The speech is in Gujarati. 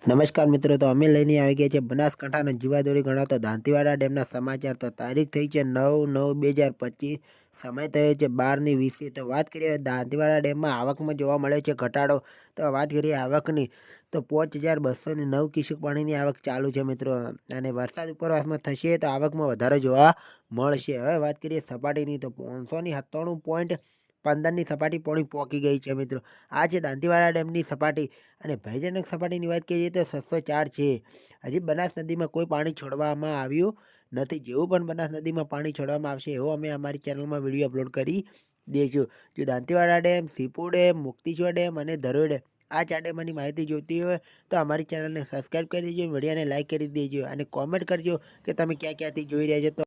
નમસ્કાર મિત્રો, તો અમે લઈને આવી ગયા છે બનાસકાંઠાના જીવાદોરી ગણાતો દાંતીવાડા ડેમના સમાચાર. તો તારીખ થઈ છે 9/9/2025, સમય થયો છે 12:20. તો વાત કરીએ દાંતીવાડા ડેમમાં આવકમાં જોવા મળે છે ઘટાડો. તો વાત કરીએ આવકની, તો 5,209 ક્યુસેક પાણીની આવક ચાલુ છે મિત્રો. અને વરસાદ ઉપરવાસમાં થશે તો આવકમાં વધારો જોવા મળશે. હવે વાત કરીએ સપાટીની, તો 597.15ની સપાટી પોણી પહોંચી ગઈ છે મિત્રો. આ છે દાંતીવાડા ડેમની સપાટી. અને ભયજનક સપાટીની વાત કરીએ તો 604 છે. હજી બનાસ નદીમાં કોઈ પાણી છોડવામાં આવ્યું નથી. જેવું પણ બનાસ નદીમાં પાણી છોડવામાં આવશે એવો અમે અમારી ચેનલમાં વિડીયો અપલોડ કરી દઈશું. જો Dantiwada dam, Sipu dam, Mukteshwar dam અને ધરોઈ ડેમ, આ 4 ડેમની માહિતી જોઈતી હોય તો અમારી ચેનલને સબસ્ક્રાઈબ કરી દેજો, વિડીયોને લાઈક કરી દેજો અને કોમેન્ટ કરજો કે તમે ક્યાં ક્યાંથી જોઈ રહ્યા છો. તો